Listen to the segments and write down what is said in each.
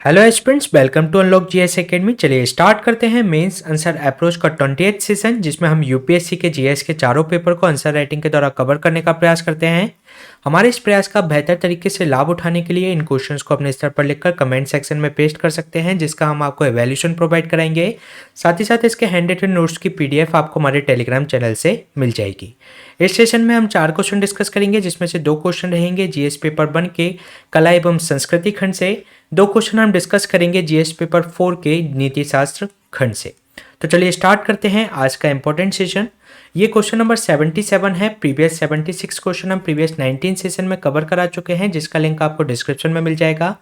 Hello aspirants, welcome to unlock GS academy. चलिए start करते हैं मेंस आंसर अप्रोच का 20th सेशन, जिसमें हम यूपीएससी के जीएस के चारों पेपर को आंसर राइटिंग के द्वारा कवर करने का प्रयास करते हैं। हमारे इस प्रयास का बेहतर तरीके से लाभ उठाने के लिए इन क्वेश्चंस को अपने स्तर पर लिखकर कमेंट सेक्शन में पेस्ट कर सकते हैं, जिसका हम आपको एवेल्यूशन प्रोवाइड कराएंगे। साथ ही साथ इसके हैंड रिटन नोट्स की पीडीएफ आपको हमारे टेलीग्राम चैनल से मिल जाएगी। इस सेशन में हम 4 क्वेश्चन डिस्कस करेंगे, जिसमें से 2 क्वेश्चन रहेंगे जीएस पेपर 1 के कला एवं संस्कृति खंड से, 2 क्वेश्चन हम डिस्कस करेंगे जीएस पेपर 4 के नीति शास्त्र खंड से। तो चलिए स्टार्ट करते हैं आज का इंपॉर्टेंट सेशन। ये क्वेश्चन नंबर 77 है। प्रीवियस 76 क्वेश्चन हम प्रीवियस 19 सेशन में कवर करा चुके हैं, जिसका लिंक आपको डिस्क्रिप्शन में मिल जाएगा।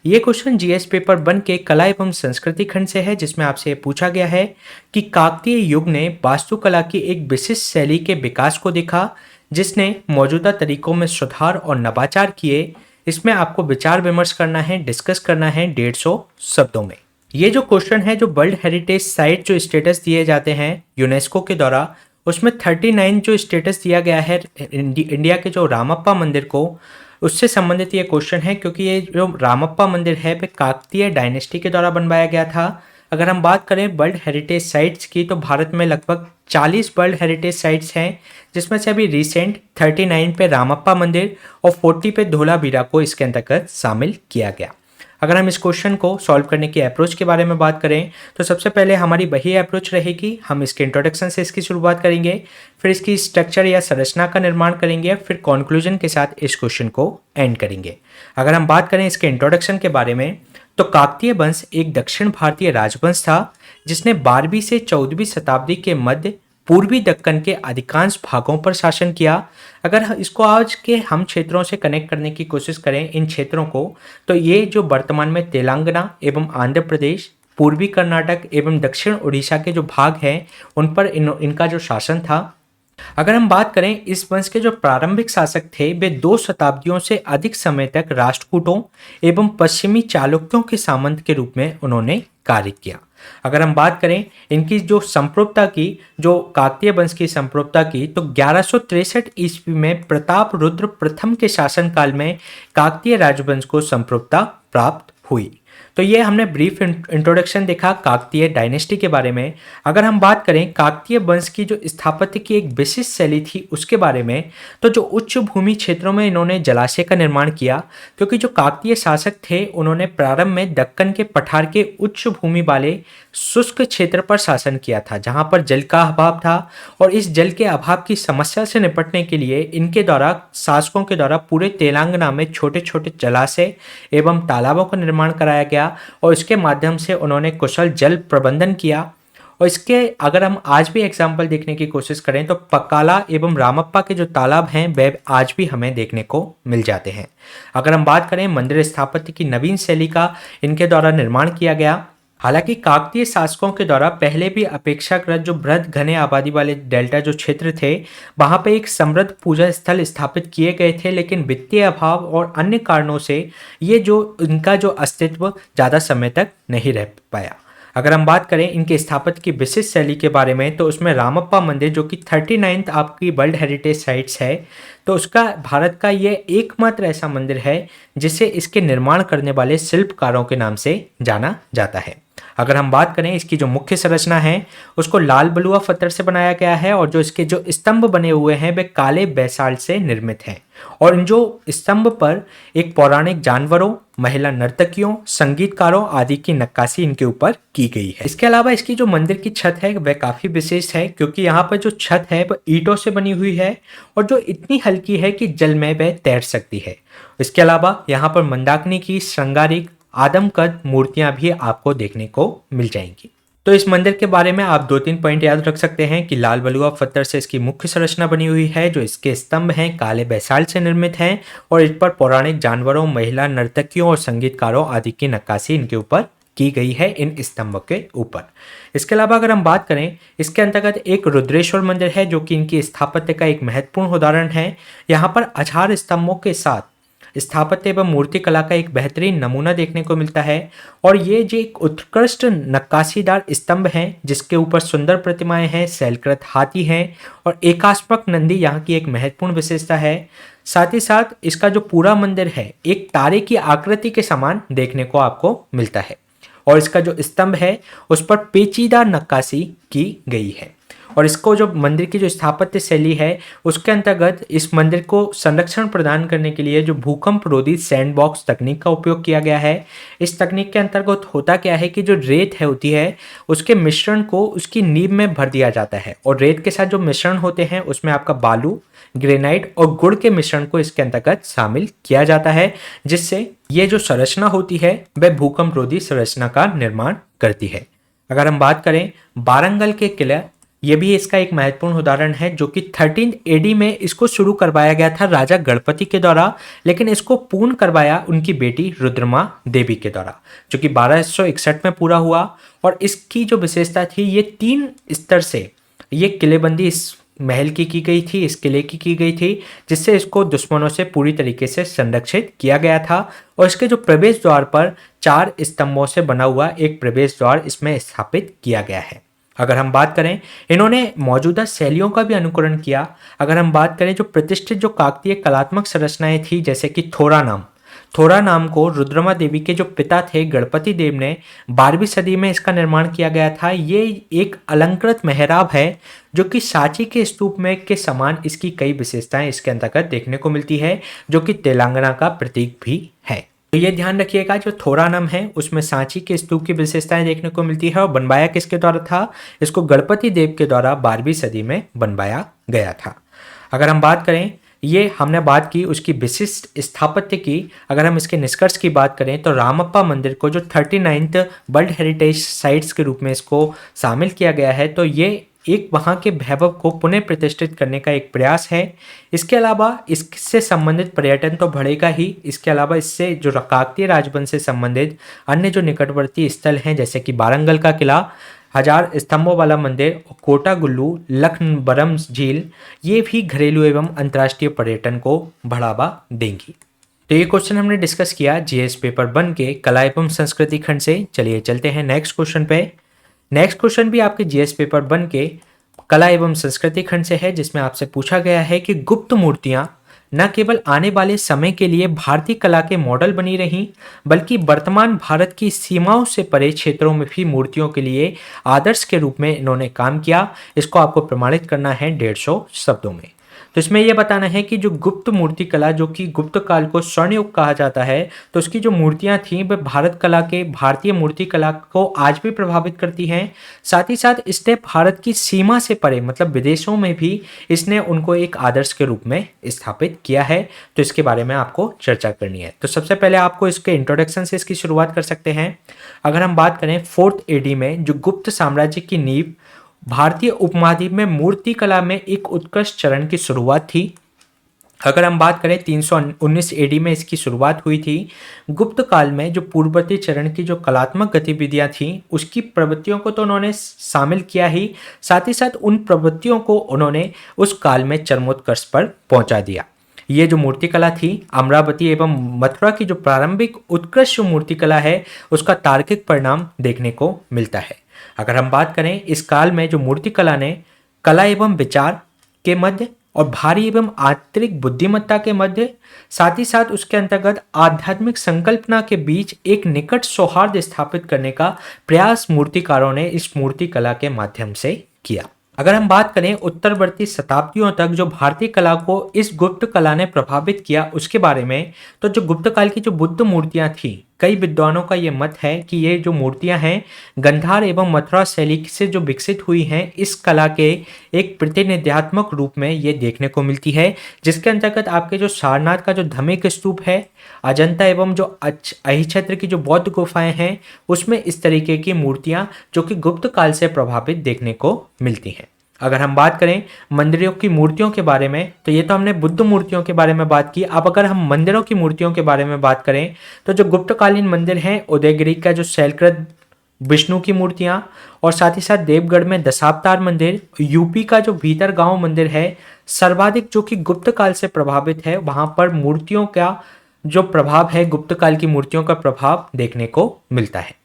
ये क्वेश्चन जीएस पेपर 1 के कला एवं संस्कृति खंड से है, जिसमें आपसे ये पूछा गया है कि काकतीय युग ने वास्तुकला की एक विशिष्ट शैली के विकास को देखा, जिसने मौजूदा तरीकों में सुधार और नवाचार किए। इसमें आपको विचार विमर्श करना है, डिस्कस करना है 150 शब्दों में। ये जो क्वेश्चन है, जो वर्ल्ड हेरिटेज साइट जो स्टेटस दिए जाते हैं यूनेस्को के द्वारा, उसमें 39 जो स्टेटस दिया गया है इंडिया के जो रामप्पा मंदिर को, उससे संबंधित ये क्वेश्चन है, क्योंकि ये जो रामप्पा मंदिर है वह काकतीय डायनेस्टी के द्वारा बनवाया गया था। अगर हम बात करें वर्ल्ड हेरिटेज साइट्स की, तो भारत में लगभग 40 वर्ल्ड हेरिटेज साइट्स हैं, जिसमें से अभी रिसेंट 39 पे रामप्पा मंदिर और 40 पे धोलावीरा को इसके अंतर्गत शामिल किया गया। अगर हम इस क्वेश्चन को सॉल्व करने की अप्रोच के बारे में बात करें, तो सबसे पहले हमारी वही अप्रोच रहेगी। हम इसके इंट्रोडक्शन से इसकी शुरुआत करेंगे, फिर इसकी स्ट्रक्चर या संरचना का निर्माण करेंगे, फिर कंक्लूजन के साथ इस क्वेश्चन को एंड करेंगे। अगर हम बात करें इसके इंट्रोडक्शन के बारे में, तो काकतीय वंश एक दक्षिण भारतीय राजवंश था, जिसने 12वीं से 14वीं शताब्दी के मध्य पूर्वी दक्कन के अधिकांश भागों पर शासन किया। अगर इसको आज के हम क्षेत्रों से कनेक्ट करने की कोशिश करें इन क्षेत्रों को, तो ये जो वर्तमान में तेलंगाना एवं आंध्र प्रदेश, पूर्वी कर्नाटक एवं दक्षिण उड़ीसा के जो भाग हैं, उन पर इनका जो शासन था। अगर हम बात करें इस वंश के जो प्रारंभिक शासक थे, वे 2 शताब्दियों से अधिक समय तक राष्ट्रकूटों एवं पश्चिमी चालुक्यों के सामंत के रूप में उन्होंने कार्य किया। अगर हम बात करें इनकी जो संप्रभुता की, जो काकतीय वंश की संप्रभुता की, तो 1163 ईस्वी में प्रताप रुद्र प्रथम के शासनकाल में काकतीय राजवंश को संप्रभुता प्राप्त हुई। तो ये हमने ब्रीफ इंट्रोडक्शन देखा काकतीय डायनेस्टी के बारे में। अगर हम बात करें काकतीय वंश की जो स्थापत्य की एक विशिष्ट शैली थी उसके बारे में, तो जो उच्च भूमि क्षेत्रों में इन्होंने जलाशय का निर्माण किया, क्योंकि जो काकतीय शासक थे उन्होंने प्रारंभ में दक्कन के पठार के उच्च भूमि वाले शुष्क क्षेत्र पर शासन किया था, जहां पर जल का अभाव था। और इस जल के अभाव की समस्या से निपटने के लिए इनके द्वारा, शासकों के द्वारा, पूरे तेलंगाना में छोटे छोटे जलाशय एवं तालाबों का निर्माण कराया गया, और इसके माध्यम से उन्होंने कुशल जल प्रबंधन किया। और इसके अगर हम आज भी एग्जाम्पल देखने की कोशिश करें, तो पकाला एवं रामप्पा के जो तालाब हैं वे आज भी हमें देखने को मिल जाते हैं। अगर हम बात करें मंदिर स्थापत्य की नवीन शैली का इनके द्वारा निर्माण किया गया। हालांकि काकतीय शासकों के द्वारा पहले भी अपेक्षाकृत जो बृहद घने आबादी वाले डेल्टा जो क्षेत्र थे, वहां पे एक समृद्ध पूजा स्थल स्थापित किए गए थे, लेकिन वित्तीय अभाव और अन्य कारणों से ये जो इनका जो अस्तित्व ज़्यादा समय तक नहीं रह पाया। अगर हम बात करें इनके स्थापत्य की विशिष्ट शैली के बारे में, तो उसमें रामप्पा मंदिर, जो कि 39th आपकी वर्ल्ड हेरिटेज साइट्स है, तो उसका भारत का ये एकमात्र ऐसा मंदिर है जिसे इसके निर्माण करने वाले शिल्पकारों के नाम से जाना जाता है। अगर हम बात करें इसकी जो मुख्य संरचना है, उसको लाल बलुआ पत्थर से बनाया गया है, और जो इसके जो स्तंभ बने हुए हैं वे काले बैसाल्ट से निर्मित हैं। और इन जो स्तंभ पर एक पौराणिक जानवरों, महिला नर्तकियों, संगीतकारों आदि की नक्काशी इनके ऊपर की गई है। इसके अलावा इसकी जो मंदिर की छत है वह काफी विशेष है, क्योंकि यहाँ पर जो छत है वह ईंटों से बनी हुई है, और जो इतनी हल्की है कि जल में वह तैर सकती है। इसके अलावा यहाँ पर मंदाकिनी की श्रृंगारिक आदमकद मूर्तियां भी आपको देखने को मिल जाएंगी। तो इस मंदिर के बारे में आप 2-3 पॉइंट याद रख सकते हैं कि लाल बलुआ पत्थर से इसकी मुख्य संरचना बनी हुई है, जो इसके स्तंभ हैं काले बैसाल्ट से निर्मित हैं, और इस पर पौराणिक जानवरों, महिला नर्तकियों और संगीतकारों आदि की नक्काशी इनके ऊपर की गई है, इन स्तंभ के ऊपर। इसके अलावा अगर हम बात करें, इसके अंतर्गत एक रुद्रेश्वर मंदिर है, जो कि इनकी स्थापत्य का एक महत्वपूर्ण उदाहरण है। यहाँ पर आधार स्तंभों के साथ स्थापत्य एवं मूर्ति कला का एक बेहतरीन नमूना देखने को मिलता है, और ये जो एक उत्कृष्ट नक्काशीदार स्तंभ हैं, जिसके ऊपर सुंदर प्रतिमाएं हैं, शैलकृत हाथी हैं, और एकाश्मक नंदी यहाँ की एक महत्वपूर्ण विशेषता है। साथ ही साथ इसका जो पूरा मंदिर है एक तारे की आकृति के समान देखने को आपको मिलता है और इसका जो स्तंभ है उस पर पेचीदा नक्काशी की गई है। और इसको जो मंदिर की जो स्थापत्य शैली है उसके अंतर्गत इस मंदिर को संरक्षण प्रदान करने के लिए जो भूकंप रोधी सैंडबॉक्स तकनीक का उपयोग किया गया है। इस तकनीक के अंतर्गत होता क्या है कि जो रेत है होती है उसके मिश्रण को उसकी नींव में भर दिया जाता है और रेत के साथ जो मिश्रण होते हैं उसमें आपका बालू, ग्रेनाइट और गुड़ के मिश्रण को इसके अंतर्गत शामिल किया जाता है, जिससे ये जो संरचना होती है वह भूकंप रोधी संरचना का निर्माण करती है। अगर हम बात करें वारंगल के किला, ये भी इसका एक महत्वपूर्ण उदाहरण है जो कि 13 एडी में इसको शुरू करवाया गया था राजा गणपति के द्वारा, लेकिन इसको पूर्ण करवाया उनकी बेटी रुद्रमा देवी के द्वारा, जो कि 1261 में पूरा हुआ। और इसकी जो विशेषता थी ये 3 स्तर से ये किलेबंदी इस महल की गई थी, इस किले की गई थी, जिससे इसको दुश्मनों से पूरी तरीके से संरक्षित किया गया था। और इसके जो प्रवेश द्वार पर 4 स्तंभों से बना हुआ एक प्रवेश द्वार इसमें स्थापित किया गया है। अगर हम बात करें, इन्होंने मौजूदा शैलियों का भी अनुकरण किया। अगर हम बात करें जो प्रतिष्ठित जो काकतीय कलात्मक संरचनाएं थी, जैसे कि थोरा नाम को रुद्रमा देवी के जो पिता थे गणपति देव ने 12वीं सदी में इसका निर्माण किया गया था। ये एक अलंकृत मेहराब है जो कि सांची के स्तूप में के समान इसकी कई विशेषताएं इसके अंतर्गत देखने को मिलती है, जो कि तेलंगाना का प्रतीक भी है। तो ये ध्यान रखिएगा, जो थोरानम है उसमें सांची के स्तूप की विशेषताएं देखने को मिलती है। और बनवाया किसके द्वारा था? इसको गणपति देव के द्वारा 12वीं सदी में बनवाया गया था। अगर हम बात करें, ये हमने बात की उसकी विशिष्ट स्थापत्य की। अगर हम इसके निष्कर्ष की बात करें तो रामप्पा मंदिर को जो 39th वर्ल्ड हेरिटेज साइट्स के रूप में इसको शामिल किया गया है, तो ये एक वहाँ के वैभव को पुनः प्रतिष्ठित करने का एक प्रयास है। इसके अलावा इससे संबंधित पर्यटन तो बढ़ेगा ही, इसके अलावा इससे जो काकतीय राजवंश से संबंधित अन्य जो निकटवर्ती स्थल हैं, जैसे कि वारंगल का किला, 1000 स्तंभों वाला मंदिर, कोटा गुल्लू, लखनबरम झील, ये भी घरेलू एवं अंतर्राष्ट्रीय पर्यटन को बढ़ावा देंगी। तो ये क्वेश्चन हमने डिस्कस किया जीएस पेपर 1 के कला एवं संस्कृति खंड से। चलिए चलते हैं नेक्स्ट क्वेश्चन पे। नेक्स्ट क्वेश्चन भी आपके जीएस पेपर 1 के कला एवं संस्कृति खंड से है, जिसमें आपसे पूछा गया है कि गुप्त मूर्तियां न केवल आने वाले समय के लिए भारतीय कला के मॉडल बनी रहीं, बल्कि वर्तमान भारत की सीमाओं से परे क्षेत्रों में भी मूर्तियों के लिए आदर्श के रूप में इन्होंने काम किया। इसको आपको प्रमाणित करना है 150 शब्दों में। तो इसमें यह बताना है कि जो गुप्त मूर्ति कला, जो कि गुप्त काल को स्वर्ण युग कहा जाता है, तो उसकी जो मूर्तियां थीं वह भारतीय मूर्ति कला को आज भी प्रभावित करती हैं। साथ ही साथ इसने भारत की सीमा से परे, मतलब विदेशों में भी इसने उनको एक आदर्श के रूप में स्थापित किया है। तो इसके बारे में आपको चर्चा करनी है। तो सबसे पहले आपको इसके इंट्रोडक्शन से इसकी शुरुआत कर सकते हैं। अगर हम बात करें 4th एडी में जो गुप्त साम्राज्य की नींव भारतीय उपमहाद्वीप में मूर्ति कला में एक उत्कृष्ट चरण की शुरुआत थी। अगर हम बात करें 319 एडी में इसकी शुरुआत हुई थी। गुप्त काल में जो पूर्ववर्ती चरण की जो कलात्मक गतिविधियां थीं उसकी प्रवृत्तियों को तो उन्होंने शामिल किया ही, साथ ही साथ उन प्रवृत्तियों को उन्होंने उस काल में चरमोत्कर्ष पर पहुंचा दिया। ये जो मूर्ति कला थी, अमरावती एवं मथुरा की जो प्रारंभिक उत्कृष्ट मूर्ति कला है उसका तार्किक परिणाम देखने को मिलता है। अगर हम बात करें इस काल में जो मूर्ति कला ने कला एवं विचार के मध्य और भारी एवं आंतरिक बुद्धिमत्ता के मध्य, साथ ही साथ उसके अंतर्गत आध्यात्मिक संकल्पना के बीच एक निकट सौहार्द स्थापित करने का प्रयास मूर्तिकारों ने इस मूर्ति कला के माध्यम से किया। अगर हम बात करें उत्तरवर्ती शताब्दियों तक जो भारतीय कला को इस गुप्त कला ने प्रभावित किया उसके बारे में, तो जो गुप्त काल की जो बुद्ध मूर्तियां थी, कई विद्वानों का ये मत है कि ये जो मूर्तियां हैं गंधार एवं मथुरा शैली से जो विकसित हुई हैं, इस कला के एक प्रतिनिध्यात्मक रूप में ये देखने को मिलती है, जिसके अंतर्गत आपके जो सारनाथ का जो धमेक स्तूप है, अजंता एवं जो अहिच्छत्र की जो बौद्ध गुफाएं हैं, उसमें इस तरीके की मूर्तियां जो कि गुप्त काल से प्रभावित देखने को मिलती हैं। अगर हम बात करें मंदिरों की मूर्तियों के बारे में, तो ये तो हमने बुद्ध मूर्तियों के बारे में बात की। अब अगर हम मंदिरों की मूर्तियों के बारे में बात करें, तो जो गुप्तकालीन मंदिर हैं, उदयगिरी का जो शैलकृत विष्णु की मूर्तियां, और साथ ही साथ देवगढ़ में दशावतार मंदिर, यूपी का जो भीतर गांव मंदिर है, सर्वाधिक जो कि गुप्त काल से प्रभावित है, वहां पर मूर्तियों का जो प्रभाव है, गुप्त काल की मूर्तियों का प्रभाव देखने को मिलता है।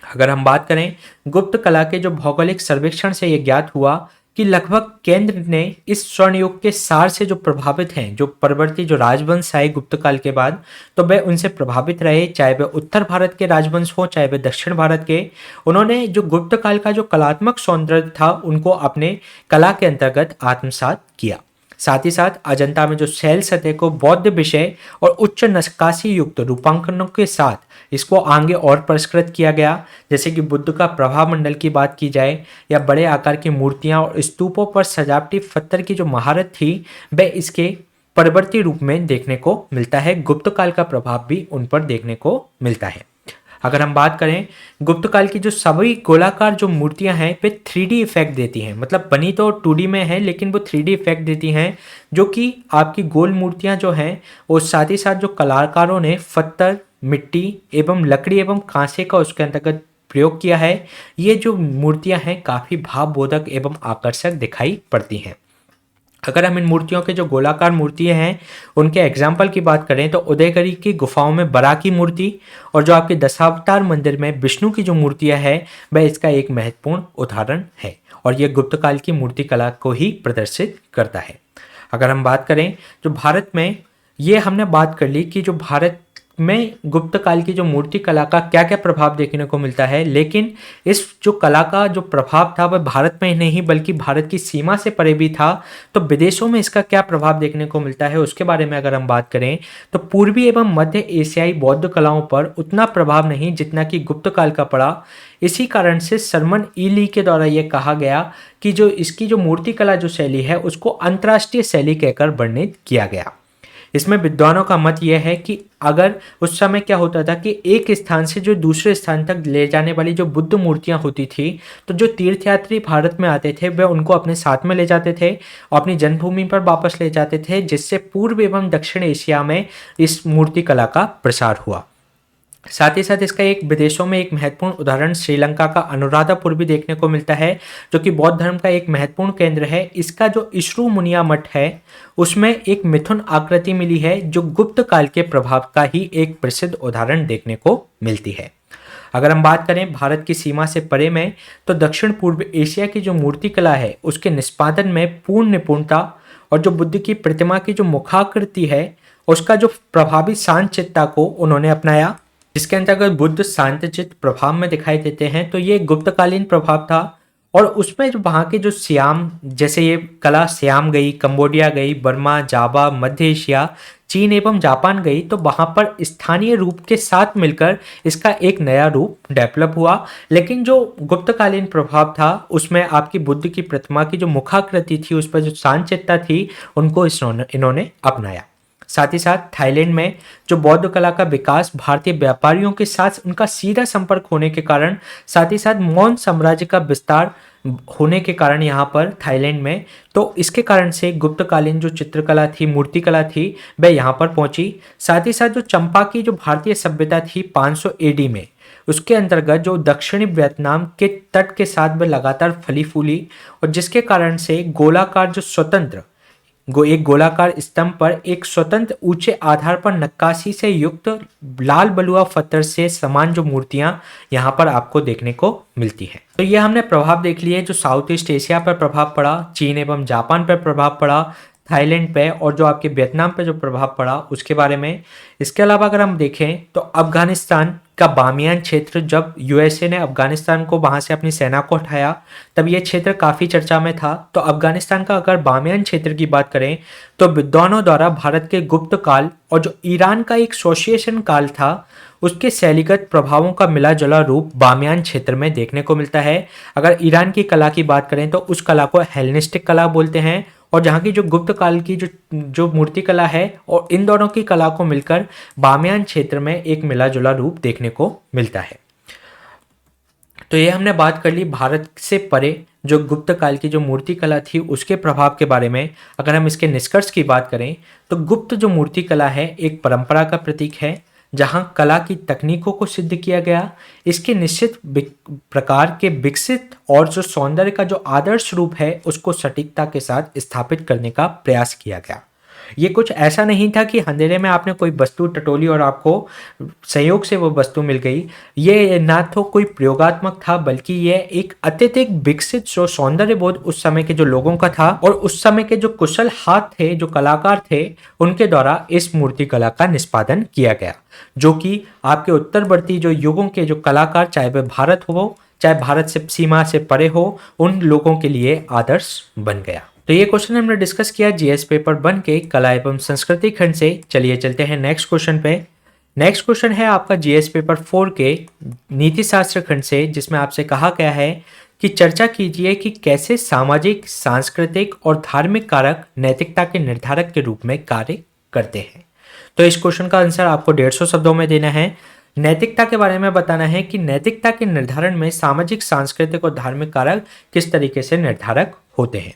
अगर हम बात करें गुप्त कला के जो भौगोलिक सर्वेक्षण से ये ज्ञात हुआ कि लगभग केंद्र ने इस स्वर्ण युग के सार से जो प्रभावित हैं, जो परवर्ती जो राजवंश आए गुप्त काल के बाद, तो वे उनसे प्रभावित रहे, चाहे वे उत्तर भारत के राजवंश हो चाहे वे दक्षिण भारत के। उन्होंने जो गुप्त काल का जो कलात्मक सौंदर्य था उनको अपने कला के अंतर्गत आत्मसात किया। साथ ही साथ अजंता में जो शैल सतह को बौद्ध विषय और उच्च नक्काशी युक्त रूपांकनों के साथ इसको आगे और परिष्कृत किया गया। जैसे कि बुद्ध का प्रभा मंडल की बात की जाए या बड़े आकार की मूर्तियां और स्तूपों पर सजावटी पत्थर की जो महारत थी वह इसके परवर्ती रूप में देखने को मिलता है। गुप्त काल का प्रभाव भी उन पर देखने को मिलता है। अगर हम बात करें गुप्त काल की जो सभी गोलाकार जो मूर्तियां हैं वे 3D इफेक्ट देती हैं, मतलब बनी तो 2D में है लेकिन वो 3D इफेक्ट देती हैं, जो कि आपकी गोल मूर्तियां जो हैं और साथ ही साथ जो कलाकारों ने पत्थर, मिट्टी एवं लकड़ी एवं कांसे का उसके अंतर्गत प्रयोग किया है, ये जो मूर्तियां हैं काफ़ी भावबोधक एवं आकर्षक दिखाई पड़ती हैं। अगर हम इन मूर्तियों के जो गोलाकार मूर्तियां हैं उनके एग्जाम्पल की बात करें तो उदयगिरी की गुफाओं में बरा की मूर्ति और जो आपके दशावतार मंदिर में विष्णु की जो मूर्तियां हैं वह इसका एक महत्वपूर्ण उदाहरण है और यह गुप्त काल की मूर्ति कला को ही प्रदर्शित करता है। अगर हम बात करें जो भारत में, ये हमने बात कर ली कि जो भारत में गुप्त काल की जो मूर्ति कला का क्या क्या प्रभाव देखने को मिलता है, लेकिन इस जो कला का जो प्रभाव था वह भारत में ही नहीं बल्कि भारत की सीमा से परे भी था। तो विदेशों में इसका क्या प्रभाव देखने को मिलता है उसके बारे में अगर हम बात करें तो पूर्वी एवं मध्य एशियाई बौद्ध कलाओं पर उतना प्रभाव नहीं जितना कि गुप्त काल का पड़ा। इसी कारण से सरमन ई ली के द्वारा यह कहा गया कि जो इसकी जो मूर्ति कला जो शैली है उसको अंतर्राष्ट्रीय शैली कहकर वर्णित किया गया। इसमें विद्वानों का मत यह है कि अगर उस समय क्या होता था कि एक स्थान से जो दूसरे स्थान तक ले जाने वाली जो बुद्ध मूर्तियां होती थी तो जो तीर्थयात्री भारत में आते थे वे उनको अपने साथ में ले जाते थे और अपनी जन्मभूमि पर वापस ले जाते थे, जिससे पूर्व एवं दक्षिण एशिया में इस मूर्ति कला का प्रसार हुआ। साथ ही साथ इसका एक विदेशों में एक महत्वपूर्ण उदाहरण श्रीलंका का अनुराधापुर भी देखने को मिलता है, जो कि बौद्ध धर्म का एक महत्वपूर्ण केंद्र है। इसका जो इश्रू मुनिया मठ है उसमें एक मिथुन आकृति मिली है जो गुप्त काल के प्रभाव का ही एक प्रसिद्ध उदाहरण देखने को मिलती है। अगर हम बात करें भारत की सीमा से परे में तो दक्षिण पूर्व एशिया की जो मूर्ति कला है उसके निष्पादन में पूर्ण निपुणता और जो बुद्ध की प्रतिमा की जो मुखाकृति है उसका जो प्रभावी शांत चित्ता को उन्होंने अपनाया, जिसके अंतर्गत बुद्ध शांतचित्त प्रभाव में दिखाई देते हैं। तो ये गुप्तकालीन प्रभाव था और उसमें जो वहाँ के जो सियाम, जैसे ये कला सियाम गई, कंबोडिया गई, बर्मा, जावा, मध्य एशिया, चीन एवं जापान गई, तो वहाँ पर स्थानीय रूप के साथ मिलकर इसका एक नया रूप डेवलप हुआ। लेकिन जो गुप्तकालीन प्रभाव था उसमें आपकी बुद्ध की प्रतिमा की जो मुखाकृति थी उस पर जो शांतचित्ता थी उनको इन्होंने अपनाया। साथ ही साथ थाईलैंड में जो बौद्ध कला का विकास भारतीय व्यापारियों के साथ उनका सीधा संपर्क होने के कारण, साथ ही साथ मौर्य साम्राज्य का विस्तार होने के कारण यहाँ पर थाईलैंड में, तो इसके कारण से गुप्तकालीन जो चित्रकला थी, मूर्ति कला थी, वह यहाँ पर पहुंची। साथ ही साथ जो चंपा की जो भारतीय सभ्यता थी 500 AD में, उसके अंतर्गत जो दक्षिणी वियतनाम के तट के साथ वह लगातार फली फूली और जिसके कारण से गोलाकार जो स्वतंत्र एक गोलाकार स्तंभ पर एक स्वतंत्र ऊंचे आधार पर नक्काशी से युक्त लाल बलुआ पत्थर से समान जो मूर्तियां यहाँ पर आपको देखने को मिलती है। तो ये हमने प्रभाव देख लिए जो साउथ ईस्ट एशिया पर प्रभाव पड़ा, चीन एवं जापान पर प्रभाव पड़ा, थाईलैंड पे और जो आपके वियतनाम पे जो प्रभाव पड़ा उसके बारे में। इसके अलावा अगर हम देखें तो अफगानिस्तान का बामियान क्षेत्र, जब यूएसए ने अफगानिस्तान को वहां से अपनी सेना को हटाया तब ये क्षेत्र काफ़ी चर्चा में था। तो अफगानिस्तान का अगर बामियान क्षेत्र की बात करें तो विद्वानों द्वारा भारत के गुप्त काल और जो ईरान का एक एसोसिएशन काल था उसके शैलीगत प्रभावों का मिला जुला रूप बामियान क्षेत्र में देखने को मिलता है। अगर ईरान की कला की बात करें तो उस कला को हेलेनिस्टिक कला बोलते हैं और जहाँ की जो गुप्त काल की जो मूर्ति कला है और इन दोनों की कला को मिलकर बामियान क्षेत्र में एक मिला जुला रूप देखने को मिलता है। तो ये हमने बात कर ली भारत से परे जो गुप्त काल की जो मूर्ति कला थी उसके प्रभाव के बारे में। अगर हम इसके निष्कर्ष की बात करें तो गुप्त जो मूर्ति कला है एक परंपरा का प्रतीक है जहां कला की तकनीकों को सिद्ध किया गया, इसके निश्चित प्रकार के विकसित और जो सौंदर्य का जो आदर्श रूप है उसको सटीकता के साथ स्थापित करने का प्रयास किया गया। ये कुछ ऐसा नहीं था कि अंधेरे में आपने कोई वस्तु टटोली और आपको संयोग से वो वस्तु मिल गई। ये ना तो कोई प्रयोगात्मक था, बल्कि ये एक अत्यधिक विकसित जो सौंदर्य बोध उस समय के जो लोगों का था और उस समय के जो कुशल हाथ थे, जो कलाकार थे, उनके द्वारा इस मूर्ति कला का निष्पादन किया गया, जो कि आपके उत्तरवर्ती जो युगों के जो कलाकार, चाहे वह भारत हो चाहे भारत से सीमा से परे हो, उन लोगों के लिए आदर्श बन गया। तो ये क्वेश्चन हमने डिस्कस किया जीएस पेपर 1 के कला एवं संस्कृति खंड से। चलिए चलते हैं नेक्स्ट क्वेश्चन पे। नेक्स्ट क्वेश्चन है आपका जीएस पेपर 4 के नीति शास्त्र खंड से, जिसमें आपसे कहा गया है कि चर्चा कीजिए कि कैसे सामाजिक, सांस्कृतिक और धार्मिक कारक नैतिकता के निर्धारक के रूप में कार्य करते हैं। तो इस क्वेश्चन का आंसर आपको 150 शब्दों में देना है। नैतिकता के बारे में बताना है कि नैतिकता के निर्धारण में सामाजिक, सांस्कृतिक और धार्मिक कारक किस तरीके से निर्धारक होते हैं।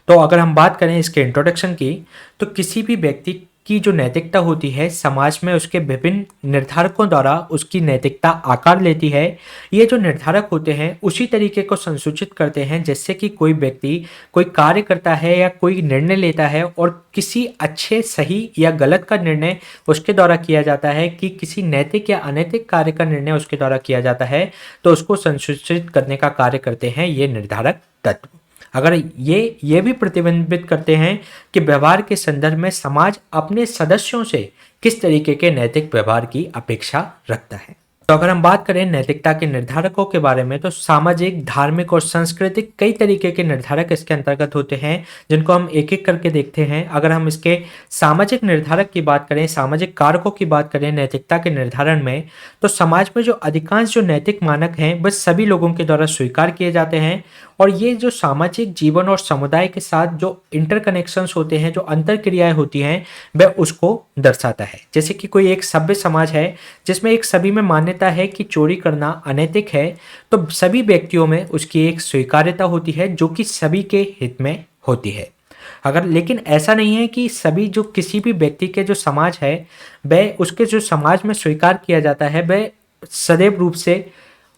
तो अगर हम बात करें इसके इंट्रोडक्शन की, तो किसी भी व्यक्ति की जो नैतिकता होती है, समाज में उसके विभिन्न निर्धारकों द्वारा उसकी नैतिकता आकार लेती है। ये जो निर्धारक होते हैं उसी तरीके को संसूचित करते हैं जैसे कि कोई व्यक्ति कोई कार्य करता है या कोई निर्णय लेता है और किसी अच्छे, सही या गलत का निर्णय उसके द्वारा किया जाता है, कि किसी नैतिक या अनैतिक कार्य का निर्णय उसके द्वारा किया जाता है, तो उसको संसूचित करने का कार्य करते हैं ये निर्धारक तत्व। अगर ये भी प्रतिबिंबित करते हैं कि व्यवहार के संदर्भ में समाज अपने सदस्यों से किस तरीके के नैतिक व्यवहार की अपेक्षा रखता है। तो अगर हम बात करें नैतिकता के निर्धारकों के बारे में, तो सामाजिक, धार्मिक और सांस्कृतिक कई तरीके के निर्धारक इसके अंतर्गत होते हैं, जिनको हम एक एक करके देखते हैं। अगर हम इसके सामाजिक निर्धारक की बात करें, सामाजिक कारकों की बात करें नैतिकता के निर्धारण में, तो समाज में जो अधिकांश जो नैतिक मानक हैं वह सभी लोगों के द्वारा स्वीकार किए जाते हैं, और ये जो सामाजिक जीवन और समुदाय के साथ जो इंटरकनेक्शंस होते हैं, जो अंतर क्रियाएं होती हैं, वह उसको दर्शाता है। जैसे कि कोई एक सभ्य समाज है जिसमें एक सभी में मान्यता है कि चोरी करना अनैतिक है, तो सभी व्यक्तियों में उसकी एक स्वीकार्यता होती है जो कि सभी के हित में होती है। अगर लेकिन ऐसा नहीं है कि सभी जो किसी भी व्यक्ति के जो समाज है, वह उसके जो समाज में स्वीकार किया जाता है वह सदैव रूप से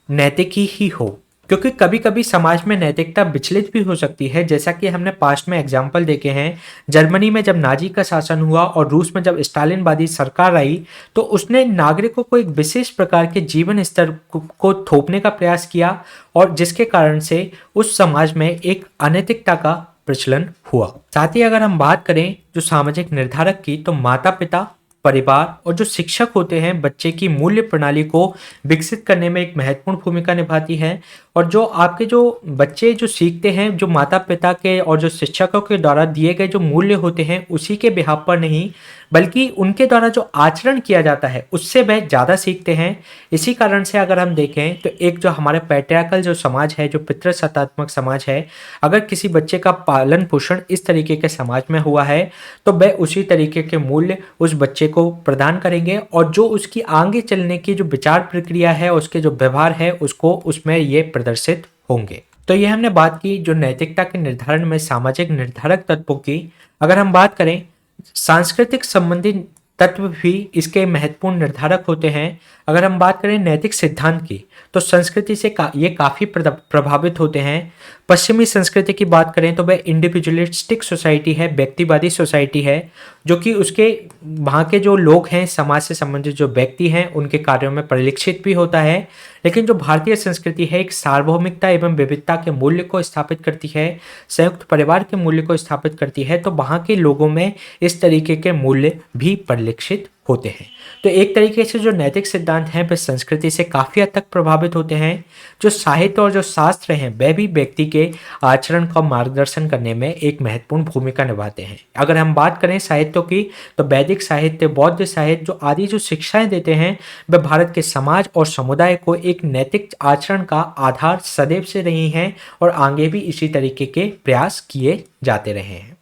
नैतिक ही हो, क्योंकि कभी कभी समाज में नैतिकता विचलित भी हो सकती है। जैसा कि हमने पास्ट में एग्जाम्पल देखे हैं, जर्मनी में जब नाजी का शासन हुआ और रूस में जब स्टालिनवादी सरकार आई, तो उसने नागरिकों को एक विशेष प्रकार के जीवन स्तर को थोपने का प्रयास किया, और जिसके कारण से उस समाज में एक अनैतिकता का प्रचलन हुआ। साथ ही अगर हम बात करें जो सामाजिक निर्धारक की, तो माता पिता, परिवार और जो शिक्षक होते हैं बच्चे की मूल्य प्रणाली को विकसित करने में एक महत्वपूर्ण भूमिका निभाती है। और जो आपके जो बच्चे जो सीखते हैं, जो माता पिता के और जो शिक्षकों के द्वारा दिए गए जो मूल्य होते हैं उसी के बिहाफ पर नहीं, बल्कि उनके द्वारा जो आचरण किया जाता है उससे वह ज़्यादा सीखते हैं। इसी कारण से अगर हम देखें तो एक जो हमारे पैट्रियार्कल जो समाज है, जो पितृसत्तात्मक समाज है, अगर किसी बच्चे का पालन पोषण इस तरीके के समाज में हुआ है तो वह उसी तरीके के मूल्य उस बच्चे को प्रदान करेंगे, और जो उसकी आगे चलने की जो विचार प्रक्रिया है, उसके जो व्यवहार है, उसको उसमें ये प्रदर्शित होंगे। तो ये हमने बात की जो नैतिकता के निर्धारण में सामाजिक निर्धारक तत्वों की। अगर हम बात करें सांस्कृतिक संबंधी तत्व भी इसके महत्वपूर्ण निर्धारक होते हैं। अगर हम बात करें नैतिक सिद्धांत की, तो संस्कृति से ये काफ़ी प्रभावित होते हैं। पश्चिमी संस्कृति की बात करें तो वह इंडिविजुअलिस्टिक सोसाइटी है, व्यक्तिवादी सोसाइटी है, जो कि उसके वहाँ के जो लोग हैं, समाज से संबंधित जो व्यक्ति हैं, उनके कार्यों में परिलक्षित भी होता है। लेकिन जो भारतीय संस्कृति है एक सार्वभौमिकता एवं विविधता के मूल्य को स्थापित करती है, संयुक्त परिवार के मूल्य को स्थापित करती है, तो वहाँ के लोगों में इस तरीके के मूल्य भी परिलक्षित होते हैं। तो एक तरीके से जो नैतिक सिद्धांत हैं वे संस्कृति से काफ़ी हद तक प्रभावित होते हैं। जो साहित्य और जो शास्त्र हैं वह भी व्यक्ति के आचरण का मार्गदर्शन करने में एक महत्वपूर्ण भूमिका निभाते हैं। अगर हम बात करें साहित्यों की, तो वैदिक साहित्य, बौद्ध साहित्य जो आदि जो शिक्षाएं देते हैं वह भारत के समाज और समुदाय को एक नैतिक आचरण का आधार सदैव से रही हैं, और आगे भी इसी तरीके के प्रयास किए जाते रहे हैं।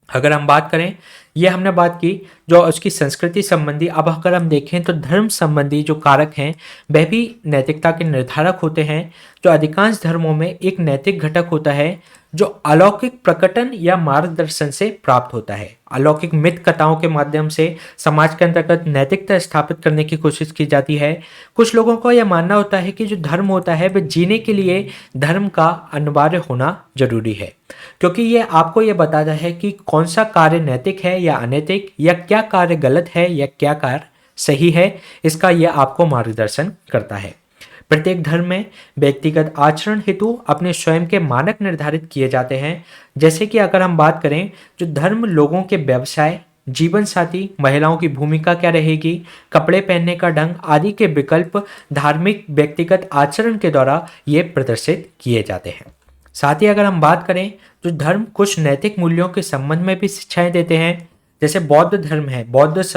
अगर हम बात करें, ये हमने बात की जो उसकी संस्कृति संबंधी। अब अगर हम देखें तो धर्म संबंधी जो कारक हैं वह भी नैतिकता के निर्धारक होते हैं। जो अधिकांश धर्मों में एक नैतिक घटक होता है जो अलौकिक प्रकटन या मार्गदर्शन से प्राप्त होता है। अलौकिक मिथ कथाओं के माध्यम से समाज के अंतर्गत नैतिकता स्थापित करने की कोशिश की जाती है। कुछ लोगों को यह मानना होता है कि जो धर्म होता है वह जीने के लिए धर्म का अनिवार्य होना जरूरी है, क्योंकि ये आपको ये बताता है कि कौन सा कार्य नैतिक है या अनैतिक, या क्या कार्य गलत है या क्या कार्य सही है, इसका यह आपको मार्गदर्शन करता है। प्रत्येक धर्म में व्यक्तिगत आचरण हेतु अपने स्वयं के मानक निर्धारित किए जाते हैं। जैसे कि अगर हम बात करें, जो धर्म लोगों के व्यवसाय, जीवन साथी, महिलाओं की भूमिका क्या रहेगी, कपड़े पहनने का ढंग आदि के विकल्प धार्मिक व्यक्तिगत आचरण के द्वारा ये प्रदर्शित किए जाते हैं। साथ ही अगर हम बात करें, जो धर्म कुछ नैतिक मूल्यों के संबंध में भी शिक्षाएं देते हैं। जैसे बौद्ध धर्म है,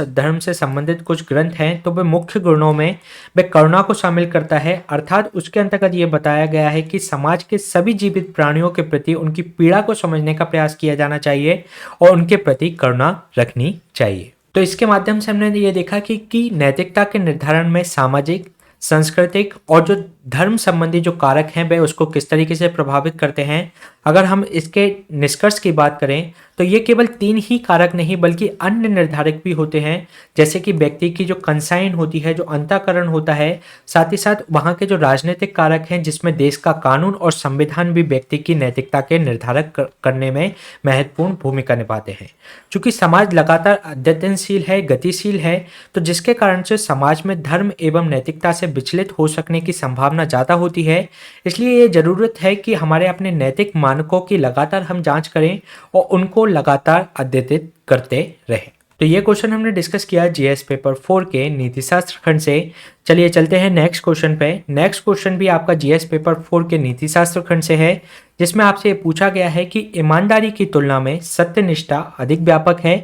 धर्म से संबंधित कुछ ग्रंथ हैं, तो वे मुख्य गुणों में वे करुणा को शामिल करता है, अर्थात उसके अंतर्गत ये बताया गया है कि समाज के सभी जीवित प्राणियों के प्रति उनकी पीड़ा को समझने का प्रयास किया जाना चाहिए और उनके प्रति करुणा रखनी चाहिए। तो इसके माध्यम से हमने ये देखा कि नैतिकता के निर्धारण में सामाजिक, सांस्कृतिक और जो धर्म संबंधी जो कारक हैं वे उसको किस तरीके से प्रभावित करते हैं। अगर हम इसके निष्कर्ष की बात करें तो ये केवल 3 ही कारक नहीं बल्कि अन्य निर्धारक भी होते हैं, जैसे कि व्यक्ति की जो कंसाइन होती है, जो अंतःकरण होता है, साथ ही साथ वहाँ के जो राजनीतिक कारक हैं जिसमें देश का कानून और संविधान भी व्यक्ति की नैतिकता के निर्धारक करने में महत्वपूर्ण भूमिका निभाते हैं। चूंकि समाज लगातार अद्यतनशील है, गतिशील है, तो जिसके कारण से समाज में धर्म एवं नैतिकता से विचलित हो सकने की संभावना ज़्यादा होती है। इसलिए ये ज़रूरत है कि हमारे अपने नैतिक मानकों की लगातार हम जांच करें और उनको लगातार अद्यतित करते रहें। तो ये क्वेश्चन हमने डिस्कस किया जीएस पेपर 4 के नीति शास्त्र खंड से। चलिए चलते हैं नेक्स्ट क्वेश्चन पे। नेक्स्ट क्वेश्चन भी आपका जीएस पेपर 4 के नीति शास्त्र खंड से है, जिसमें आपसे ये पूछा गया है कि ईमानदारी की तुलना में सत्यनिष्ठा अधिक व्यापक है।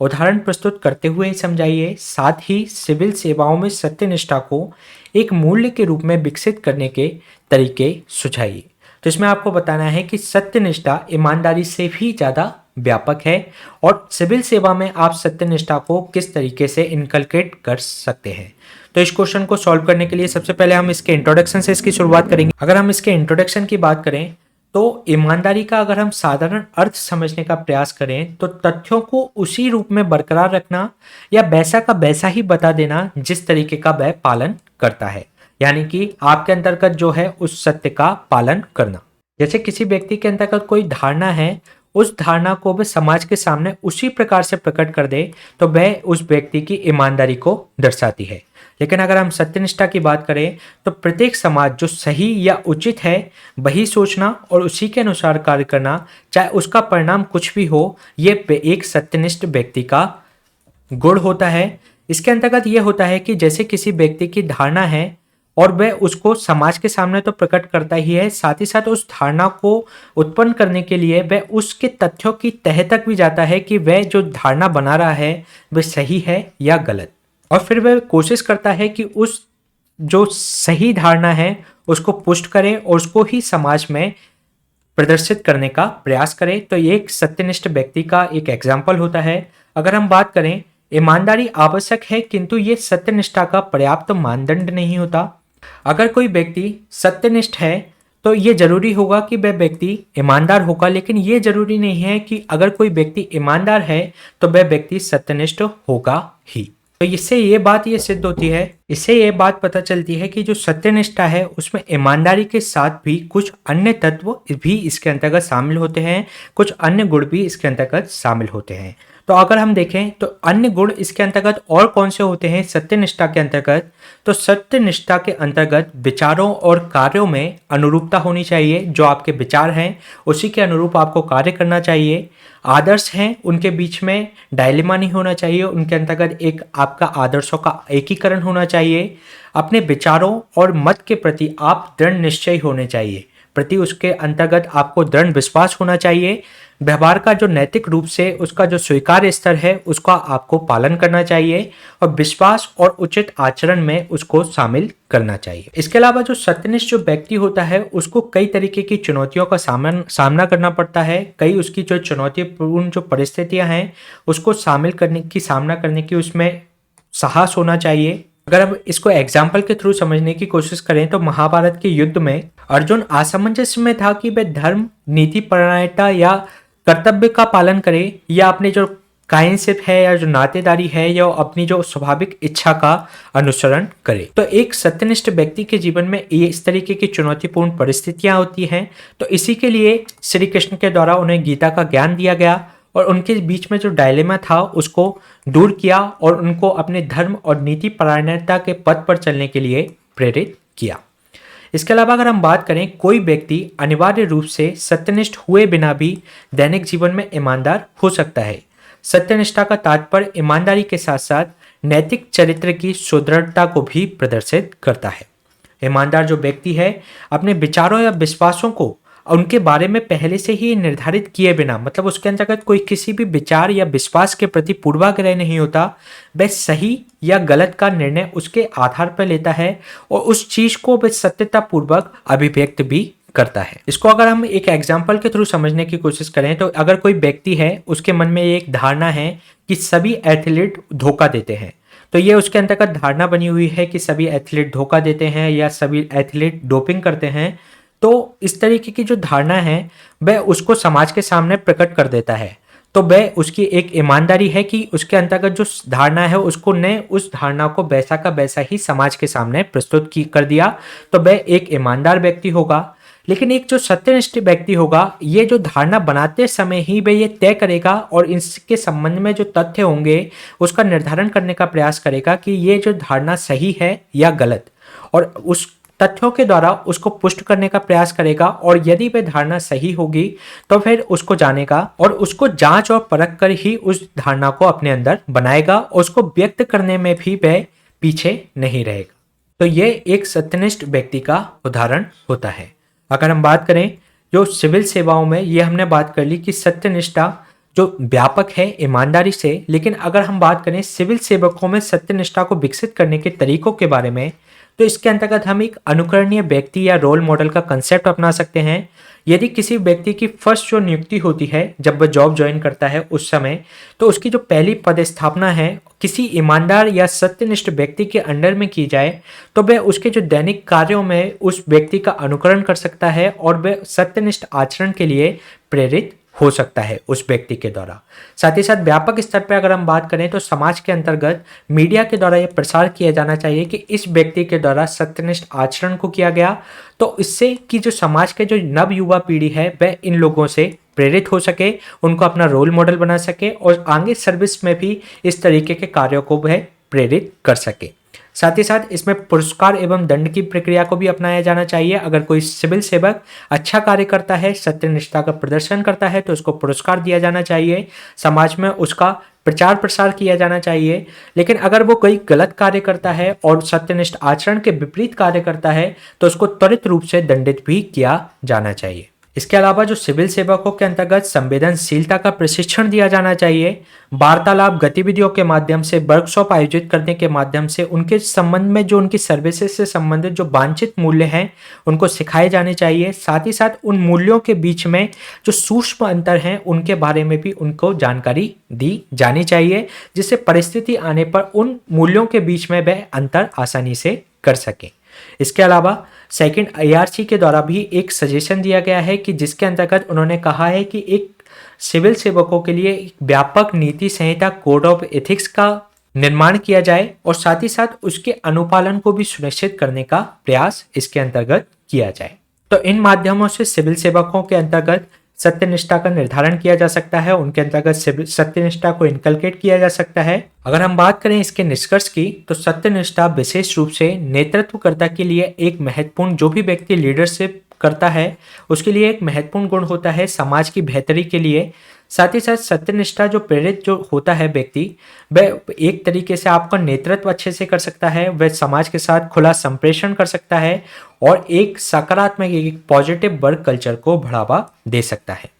उदाहरण प्रस्तुत करते हुए समझाइए। साथ ही सिविल सेवाओं में सत्यनिष्ठा को एक मूल्य के रूप में विकसित करने के तरीके सुझाइए। तो इसमें आपको बताना है कि सत्यनिष्ठा ईमानदारी से भी ज़्यादा व्यापक है और सिविल सेवा में आप सत्यनिष्ठा को किस तरीके से इनकलकेट कर सकते हैं। तो इस क्वेश्चन को सॉल्व करने के लिए सबसे पहले हम इसके इंट्रोडक्शन से इसकी शुरुआत करेंगे। अगर हम इसके इंट्रोडक्शन की बात करें तो ईमानदारी का अगर हम साधारण अर्थ समझने का प्रयास करें तो तथ्यों को उसी रूप में बरकरार रखना या वैसा का वैसा ही बता देना जिस तरीके का वह पालन करता है, यानी कि आपके अंतर्गत जो है उस सत्य का पालन करना। जैसे किसी व्यक्ति के अंतर्गत कोई धारणा है, उस धारणा को वह समाज के सामने उसी प्रकार से प्रकट कर दे तो वह उस व्यक्ति की ईमानदारी को दर्शाती है। लेकिन अगर हम सत्यनिष्ठा की बात करें तो प्रत्येक समाज जो सही या उचित है वही सोचना और उसी के अनुसार कार्य करना, चाहे उसका परिणाम कुछ भी हो, ये एक सत्यनिष्ठ व्यक्ति का गुण होता है। इसके अंतर्गत ये होता है कि जैसे किसी व्यक्ति की धारणा है और वह उसको समाज के सामने तो प्रकट करता ही है, साथ ही साथ उस धारणा को उत्पन्न करने के लिए वह उसके तथ्यों की तह तक भी जाता है कि वह जो धारणा बना रहा है वह सही है या गलत, और फिर वह कोशिश करता है कि उस जो सही धारणा है उसको पुष्ट करे और उसको ही समाज में प्रदर्शित करने का प्रयास करे। तो ये एक सत्यनिष्ठ व्यक्ति का एक एग्जाम्पल होता है। अगर हम बात करें, ईमानदारी आवश्यक है किंतु ये सत्यनिष्ठा का पर्याप्त मानदंड नहीं होता। अगर कोई व्यक्ति सत्यनिष्ठ है तो ये जरूरी होगा कि वह व्यक्ति ईमानदार होगा, लेकिन ये जरूरी नहीं है कि अगर कोई व्यक्ति ईमानदार है तो वह व्यक्ति सत्यनिष्ठ होगा ही। तो इससे ये बात ये सिद्ध होती है, इससे ये बात पता चलती है कि जो सत्यनिष्ठा है उसमें ईमानदारी के साथ भी कुछ अन्य तत्व भी इसके अंतर्गत शामिल होते हैं, कुछ अन्य गुण भी इसके अंतर्गत शामिल होते हैं। तो अगर हम देखें तो अन्य गुण इसके अंतर्गत और कौन से होते हैं सत्यनिष्ठा के अंतर्गत, तो सत्यनिष्ठा के अंतर्गत विचारों और कार्यों में अनुरूपता होनी चाहिए। जो आपके विचार हैं उसी के अनुरूप आपको कार्य करना चाहिए। आदर्श हैं उनके बीच में डायलेमा नहीं होना चाहिए, उनके अंतर्गत एक आपका आदर्शों का एकीकरण होना चाहिए। अपने विचारों और मत के प्रति आप दृढ़ निश्चयी होने चाहिए, प्रति उसके अंतर्गत आपको दृढ़ विश्वास होना चाहिए। व्यवहार का जो नैतिक रूप से उसका जो स्वीकार्य स्तर है उसका आपको पालन करना चाहिए और विश्वास और उचित आचरण में उसको शामिल करना चाहिए। इसके अलावा जो सत्यनिष्ठ जो व्यक्ति होता है उसको कई तरीके की चुनौतियों का सामना करना पड़ता है। कई उसकी जो चुनौतीपूर्ण जो परिस्थितियां हैं उसको सामना करने की उसमें साहस होना चाहिए। अगर हम इसको एग्जाम्पल के थ्रू समझने की कोशिश करें तो महाभारत के युद्ध में अर्जुन असमंजस में था कि वह धर्म, नीति परायणता या कर्तव्य का पालन करे या अपने जो काइंडशिप है या जो नातेदारी है या अपनी जो स्वाभाविक इच्छा का अनुसरण करे। तो एक सत्यनिष्ठ व्यक्ति के जीवन में ये इस तरीके की चुनौतीपूर्ण परिस्थितियां होती हैं। तो इसी के लिए श्री कृष्ण के द्वारा उन्हें गीता का ज्ञान दिया गया और उनके बीच में जो डायलेमा था उसको दूर किया और उनको अपने धर्म और नीति परायणता के पथ पर चलने के लिए प्रेरित किया। इसके अलावा अगर हम बात करें, कोई व्यक्ति अनिवार्य रूप से सत्यनिष्ठ हुए बिना भी दैनिक जीवन में ईमानदार हो सकता है। सत्यनिष्ठा का तात्पर्य ईमानदारी के साथ साथ नैतिक चरित्र की सुदृढ़ता को भी प्रदर्शित करता है। ईमानदार जो व्यक्ति है अपने विचारों या विश्वासों को उनके बारे में पहले से ही निर्धारित किए बिना, मतलब उसके अंतर्गत कोई किसी भी विचार या विश्वास के प्रति पूर्वाग्रह नहीं होता, वह सही या गलत का निर्णय उसके आधार पर लेता है और उस चीज को वह सत्यता पूर्वक अभिव्यक्त भी करता है। इसको अगर हम एक एग्जाम्पल के थ्रू समझने की कोशिश करें तो अगर कोई व्यक्ति है उसके मन में एक धारणा है कि सभी एथलीट धोखा देते हैं, तो ये उसके अंतर्गत धारणा बनी हुई है कि सभी एथलीट धोखा देते हैं या सभी एथलीट डोपिंग करते हैं, तो इस तरीके की जो धारणा है वह उसको समाज के सामने प्रकट कर देता है। तो वह उसकी एक ईमानदारी है कि उसके अंतर्गत जो धारणा है उसको ने उस धारणा को वैसा का वैसा ही समाज के सामने प्रस्तुत कर दिया, तो वह एक ईमानदार व्यक्ति होगा। लेकिन एक जो सत्यनिष्ठ व्यक्ति होगा, ये जो धारणा बनाते समय ही वह ये तय करेगा और इसके संबंध में जो तथ्य होंगे उसका निर्धारण करने का प्रयास करेगा कि ये जो धारणा सही है या गलत, और उस तथ्यों के द्वारा उसको पुष्ट करने का प्रयास करेगा। और यदि वह धारणा सही होगी तो फिर उसको जानेगा और उसको जांच और परख कर ही उस धारणा को अपने अंदर बनाएगा और उसको व्यक्त करने में भी वह पीछे नहीं रहेगा। तो ये एक सत्यनिष्ठ व्यक्ति का उदाहरण होता है। अगर हम बात करें जो सिविल सेवाओं में, ये हमने बात कर ली कि सत्यनिष्ठा जो व्यापक है ईमानदारी से, लेकिन अगर हम बात करें सिविल सेवकों में सत्यनिष्ठा को विकसित करने के तरीकों के बारे में, तो इसके अंतर्गत हम एक अनुकरणीय व्यक्ति या रोल मॉडल का कंसेप्ट अपना सकते हैं। यदि किसी व्यक्ति की फर्स्ट जो नियुक्ति होती है जब वह जॉब ज्वाइन करता है उस समय, तो उसकी जो पहली पदस्थापना है किसी ईमानदार या सत्यनिष्ठ व्यक्ति के अंडर में की जाए, तो वह उसके जो दैनिक कार्यों में उस व्यक्ति का अनुकरण कर सकता है और वह सत्यनिष्ठ आचरण के लिए प्रेरित हो सकता है उस व्यक्ति के द्वारा। साथ ही साथ व्यापक स्तर पर अगर हम बात करें तो समाज के अंतर्गत मीडिया के द्वारा यह प्रसार किया जाना चाहिए कि इस व्यक्ति के द्वारा सत्यनिष्ठ आचरण को किया गया, तो इससे कि जो समाज के जो नव युवा पीढ़ी है वह इन लोगों से प्रेरित हो सके, उनको अपना रोल मॉडल बना सके और आगे सर्विस में भी इस तरीके के कार्यों को वह प्रेरित कर सके। साथ ही साथ इसमें पुरस्कार एवं दंड की प्रक्रिया को भी अपनाया जाना चाहिए। अगर कोई सिविल सेवक अच्छा कार्य करता है, सत्यनिष्ठा का प्रदर्शन करता है, तो उसको पुरस्कार दिया जाना चाहिए, समाज में उसका प्रचार प्रसार किया जाना चाहिए। लेकिन अगर वो कोई गलत कार्य करता है और सत्यनिष्ठ आचरण के विपरीत कार्य करता है तो उसको त्वरित रूप से दंडित भी किया जाना चाहिए। इसके अलावा जो सिविल सेवकों के अंतर्गत संवेदनशीलता का प्रशिक्षण दिया जाना चाहिए। वार्तालाप गतिविधियों के माध्यम से, वर्कशॉप आयोजित करने के माध्यम से उनके संबंध में जो उनकी सर्विसेज से संबंधित जो वांछित मूल्य हैं उनको सिखाए जाने चाहिए। साथ ही साथ उन मूल्यों के बीच में जो सूक्ष्म अंतर हैं उनके बारे में भी उनको जानकारी दी जानी चाहिए, जिससे परिस्थिति आने पर उन मूल्यों के बीच में वह अंतर आसानी से कर सकें। इसके अलावा सेकंड IRC के द्वारा भी एक सजेशन दिया गया है कि जिसके अंतर्गत उन्होंने कहा है कि एक सिविल सेवकों के लिए एक व्यापक नीति संहिता कोड ऑफ एथिक्स का निर्माण किया जाए और साथ ही साथ उसके अनुपालन को भी सुनिश्चित करने का प्रयास इसके अंतर्गत किया जाए। तो इन माध्यमों से सिविल सेवकों के अंतर्गत सत्यनिष्ठा का निर्धारण किया जा सकता है, उनके अंतर्गत सत्यनिष्ठा को इनकलकेट किया जा सकता है। अगर हम बात करें इसके निष्कर्ष की, तो सत्यनिष्ठा विशेष रूप से नेतृत्वकर्ता के लिए एक महत्वपूर्ण, जो भी व्यक्ति लीडरशिप करता है उसके लिए एक महत्वपूर्ण गुण होता है समाज की बेहतरी के लिए। साथ ही साथ सत्यनिष्ठा जो प्रेरित जो होता है व्यक्ति, वह एक तरीके से आपका नेतृत्व अच्छे से कर सकता है, वह समाज के साथ खुला संप्रेषण कर सकता है और एक सकारात्मक, एक पॉजिटिव वर्क कल्चर को बढ़ावा दे सकता है।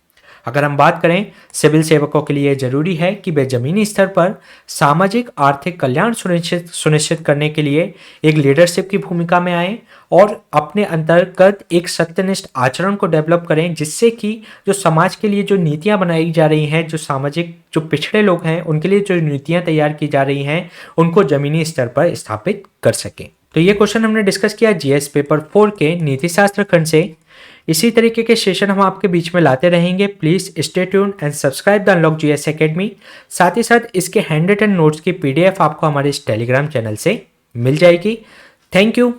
अगर हम बात करें सिविल सेवकों के लिए जरूरी है कि वे जमीनी स्तर पर सामाजिक आर्थिक कल्याण सुनिश्चित करने के लिए एक लीडरशिप की भूमिका में आए और अपने अंतर्गत एक सत्यनिष्ठ आचरण को डेवलप करें, जिससे कि जो समाज के लिए जो नीतियां बनाई जा रही हैं, जो सामाजिक जो पिछड़े लोग हैं उनके लिए जो नीतियां तैयार की जा रही हैं उनको जमीनी स्तर पर स्थापित कर सकें। तो ये क्वेश्चन हमने डिस्कस किया GS पेपर 4 के नीति शास्त्र खंड से। इसी तरीके के सेशन हम आपके बीच में लाते रहेंगे। Please stay tuned and subscribe the unlock GS academy. साथ ही साथ इसके हैंड रिटन नोट्स की PDF आपको हमारे इस टेलीग्राम चैनल से मिल जाएगी। Thank you.